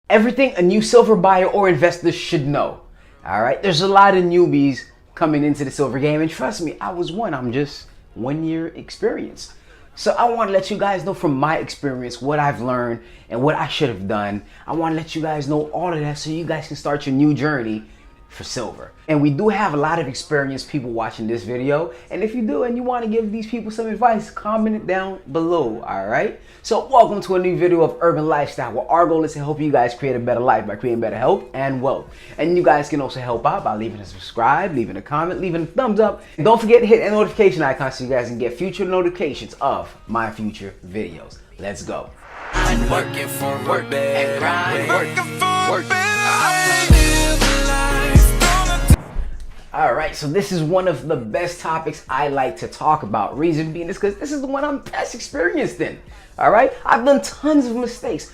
Everything a new silver buyer or investor should know. All right, there's a lot of newbies coming into the silver game, and trust me, I was one. I'm just 1 year experience. So I want to let you guys know from my experience what I've learned and what I should have done. I want to let you guys know all of that so you guys can start your new journey for silver. And we do have a lot of experienced people watching this video, and if you do and you want to give these people some advice, comment it down below. All right, so welcome to a new video of Urban Lifestyle, where our goal is to help you guys create a better life by creating better health and wealth. And you guys can also help out by leaving a subscribe, leaving a comment, leaving a thumbs up, and don't forget to hit that notification icon so you guys can get future notifications of my future videos. Let's go. I'm working for work and grind. Working for work. All right, so this is one of the best topics I like to talk about. Reason being is because this is the one I'm best experienced in. All right, I've done tons of mistakes.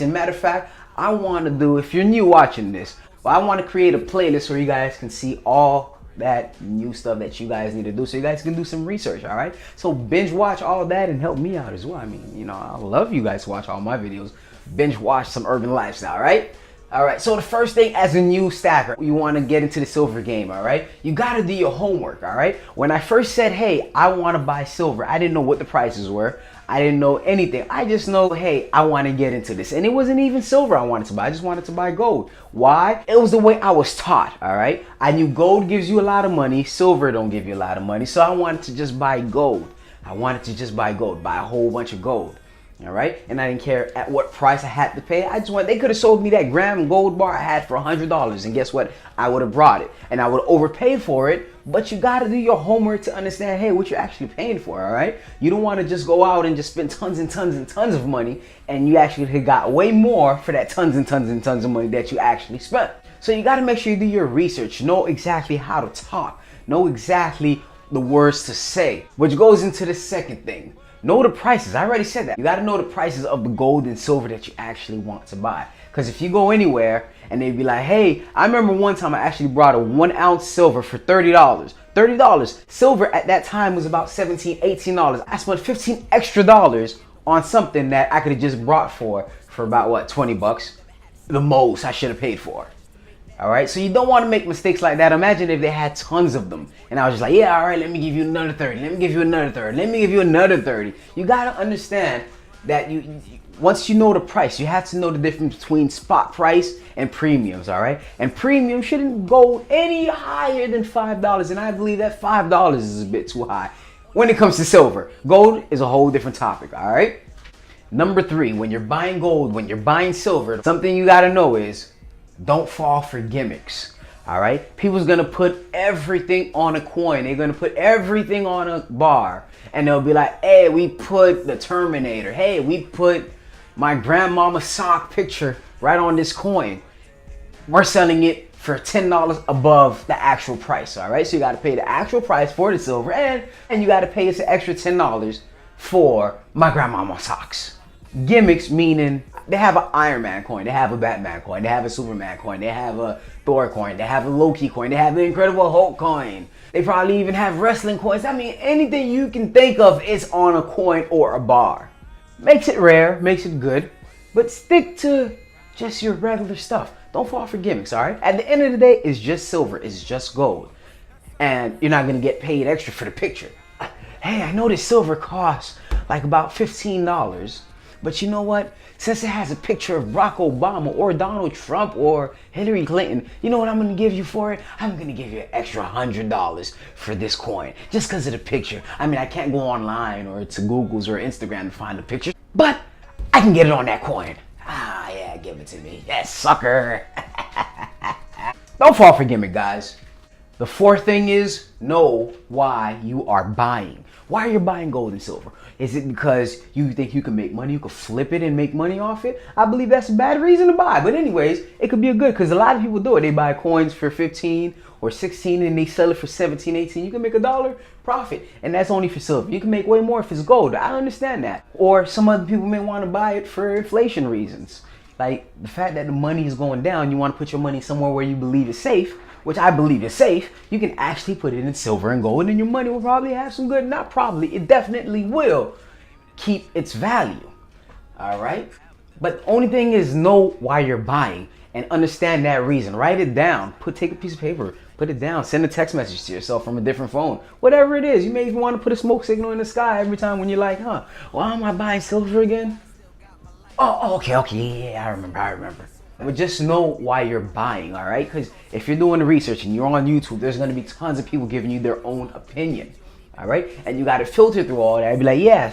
And matter of fact, I want to do, if you're new watching this, I want to create a playlist where you guys can see all that new stuff that you guys need to do, so you guys can do some research. All right, so binge watch all that and help me out as well. I mean, you know, I love you guys to watch all my videos. Binge watch some Urban Lifestyle, right? All right, so the first thing as a new stacker, you want to get into the silver game, all right? You got to do your homework, all right? When I first said, hey, I want to buy silver, I didn't know what the prices were. I didn't know anything. I just know, hey, I want to get into this. And it wasn't even silver I wanted to buy. I just wanted to buy gold. Why? It was the way I was taught, all right? I knew gold gives you a lot of money. Silver don't give you a lot of money. So I wanted to just buy gold. I wanted to just buy gold, buy a whole bunch of gold. All right, and I didn't care at what price I had to pay. I just they could have sold me that gram gold bar I had for $100, and guess what? I would have brought it, and I would have overpaid for it. But you got to do your homework to understand, hey, what you're actually paying for. All right, you don't want to just go out and just spend tons and tons and tons of money, and you actually got way more for that tons and tons and tons of money that you actually spent. So you got to make sure you do your research, know exactly how to talk, know exactly the words to say, which goes into the second thing. Know the prices. I already said that. You got to know the prices of the gold and silver that you actually want to buy. Because if you go anywhere and they'd be like, hey, I remember one time I actually brought a 1 ounce silver for $30. $30. Silver at that time was about $17, $18. I spent $15 extra on something that I could have just brought for about what, 20 bucks? The most I should have paid for. All right, so you don't want to make mistakes like that. Imagine if they had tons of them and I was just like, yeah, all right, let me give you another 30. Let me give you another 30. Let me give you another 30. You got to understand that once you know the price, you have to know the difference between spot price and premiums, all right? And premium shouldn't go any higher than $5. And I believe that $5 is a bit too high when it comes to silver. Gold is a whole different topic, all right? Number 3, when you're buying gold, when you're buying silver, something you got to know is, don't fall for gimmicks, all right? People's gonna put everything on a coin. They're gonna put everything on a bar. And they'll be like, hey, we put the Terminator. Hey, we put my grandmama's sock picture right on this coin. We're selling it for $10 above the actual price, all right? So you gotta pay the actual price for the silver, and you gotta pay us an extra $10 for my grandmama's socks. Gimmicks meaning they have an Iron Man coin, they have a Batman coin, they have a Superman coin, they have a Thor coin, they have a Loki coin, they have the Incredible Hulk coin. They probably even have wrestling coins. I mean, anything you can think of is on a coin or a bar. Makes it rare, makes it good, but stick to just your regular stuff. Don't fall for gimmicks, all right? At the end of the day, it's just silver, it's just gold. And you're not gonna get paid extra for the picture. Hey, I know this silver costs like about $15. But you know what? Since it has a picture of Barack Obama or Donald Trump or Hillary Clinton, you know what I'm gonna give you for it? I'm gonna give you an extra $100 for this coin, just because of the picture. I mean, I can't go online or to Google's or Instagram to find the picture, but I can get it on that coin. Ah, yeah, give it to me. Yes, sucker. Don't fall for gimmick, guys. The fourth thing is, know why you are buying. Why are you buying gold and silver? Is it because you think you can make money, you can flip it and make money off it? I believe that's a bad reason to buy. But anyways, it could be a good, because a lot of people do it. They buy coins for 15 or 16 and they sell it for 17, 18. You can make $1 profit, and that's only for silver. You can make way more if it's gold. I understand that. Or some other people may want to buy it for inflation reasons. Like the fact that the money is going down, you want to put your money somewhere where you believe is safe, which I believe is safe. You can actually put it in silver and gold, and your money will probably have some good, not probably, it definitely will keep its value. All right. But the only thing is know why you're buying and understand that reason. Write it down. Take a piece of paper, put it down. Send a text message to yourself from a different phone. Whatever it is. You may even want to put a smoke signal in the sky every time when you're like, why am I buying silver again? Oh, okay, yeah, I remember. But just know why you're buying, all right? Because if you're doing the research and you're on YouTube, there's going to be tons of people giving you their own opinion, all right? And you got to filter through all that and be like, yeah,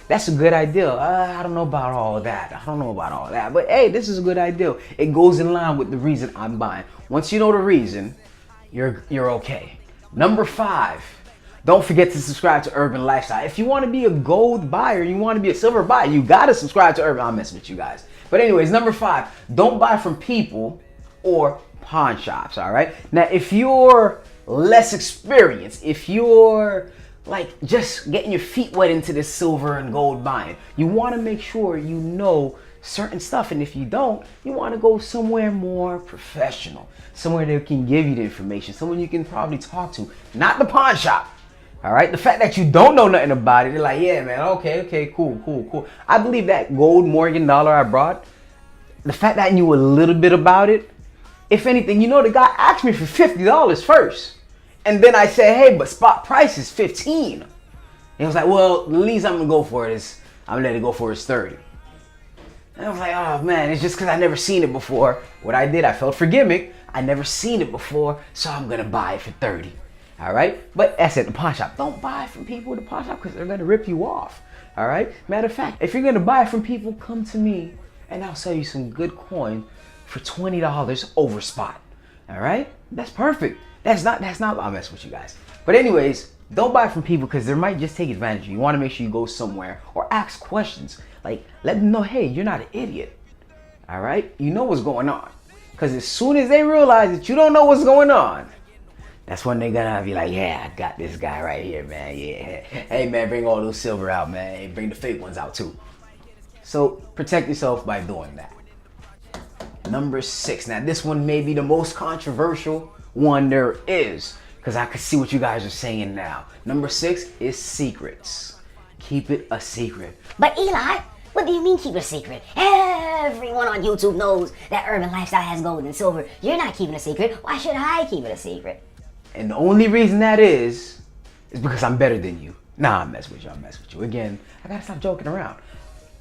that's a good idea. I don't know about all that. But hey, this is a good idea. It goes in line with the reason I'm buying. Once you know the reason, you're okay. Number 5, don't forget to subscribe to Urban Lifestyle. If you want to be a gold buyer, you want to be a silver buyer, you got to subscribe to Urban. I'm messing with you guys. But anyways, number 5, don't buy from people or pawn shops, all right? Now, if you're less experienced, if you're like just getting your feet wet into this silver and gold buying, you want to make sure you know certain stuff. And if you don't, you want to go somewhere more professional, somewhere that can give you the information, someone you can probably talk to, not the pawn shop. All right, the fact that you don't know nothing about it, they're like, yeah, man, okay, cool. I believe that gold Morgan dollar I brought, the fact that I knew a little bit about it, if anything, the guy asked me for $50 first. And then I said, hey, but spot price is 15. And he was like, well, the least I'm gonna go for is, I'm gonna let it go for is 30. And I was like, oh man, it's just because I never seen it before. What I did, I felt for gimmick. I never seen it before, so I'm gonna buy it for 30. All right, but that's at the pawn shop. Don't buy from people at the pawn shop because they're gonna rip you off. All right. Matter of fact, if you're gonna buy from people, come to me and I'll sell you some good coin for $20 over spot. All right, that's perfect. That's not. I'll mess with you guys. But anyways, don't buy from people because they might just take advantage of you. You want to make sure you go somewhere or ask questions. Like let them know, hey, you're not an idiot. All right, you know what's going on. Because as soon as they realize that you don't know what's going on, that's when they're gonna be like, yeah, I got this guy right here, man. Yeah. Hey, man, bring all those silver out, man. Hey, bring the fake ones out, too. So, protect yourself by doing that. Number 6. Now, this one may be the most controversial one there is, because I can see what you guys are saying now. Number 6 is secrets. Keep it a secret. But Eli, what do you mean keep it a secret? Everyone on YouTube knows that Urban Lifestyle has gold and silver. You're not keeping a secret. Why should I keep it a secret? And the only reason that is because I'm better than you. Nah, I'm messing with you. Again, I gotta stop joking around.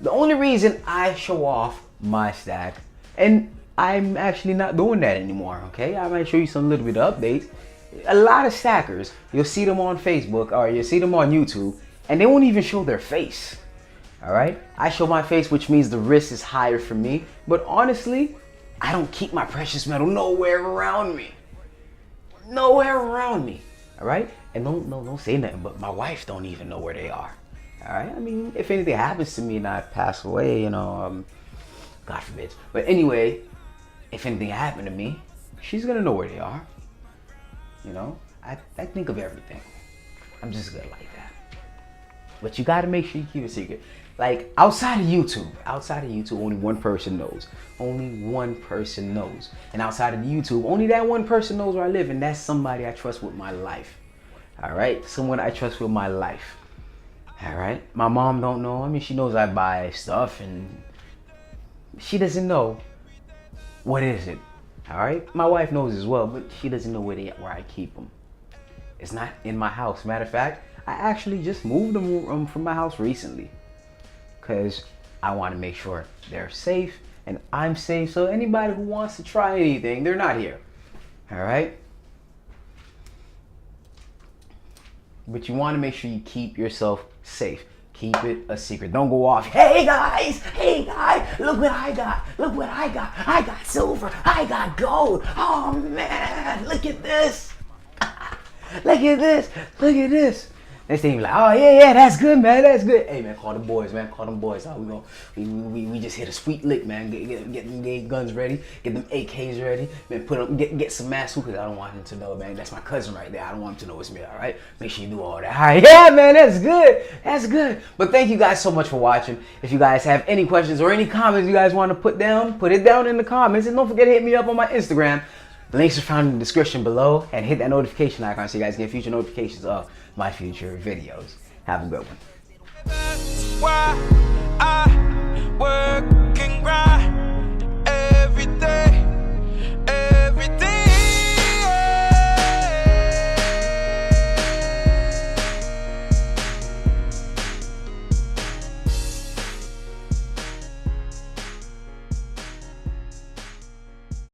The only reason I show off my stack, and I'm actually not doing that anymore, okay? I might show you some little bit of updates. A lot of stackers, you'll see them on Facebook or you'll see them on YouTube, and they won't even show their face, all right? I show my face, which means the risk is higher for me. But honestly, I don't keep my precious metal nowhere around me. All right? And don't say nothing, but my wife don't even know where they are. All right? I mean, if anything happens to me and I pass away, God forbid. But anyway, if anything happened to me, she's gonna know where they are. I think of everything. I'm just good like that. But you gotta make sure you keep it secret. Like outside of YouTube, only one person knows. And outside of YouTube, only that one person knows where I live, and that's somebody I trust with my life. All right? Someone I trust with my life. All right? My mom don't know. I mean, she knows I buy stuff, and she doesn't know what is it. All right? My wife knows as well, but she doesn't know where I keep them. It's not in my house. Matter of fact, I actually just moved them from my house recently, because I want to make sure they're safe and I'm safe. So anybody who wants to try anything, they're not here. All right? But you want to make sure you keep yourself safe. Keep it a secret. Don't go off. Hey guys, look what I got. I got silver. I got gold. Oh man, look at this. Look at this. Next thing you like, oh yeah, that's good, man, that's good. Hey man, call the boys, man, Oh, we just hit a sweet lick, man. Get them guns ready, get them AKs ready, man. Get some masks too, because I don't want him to know, man. That's my cousin right there. I don't want him to know it's me. All right, make sure you do all that. All right, yeah, man, that's good. But thank you guys so much for watching. If you guys have any questions or any comments you guys want to put it down in the comments, and don't forget to hit me up on my Instagram. The links are found in the description below, and hit that notification icon so you guys get future notifications of my future videos. Have a good one. work and grind.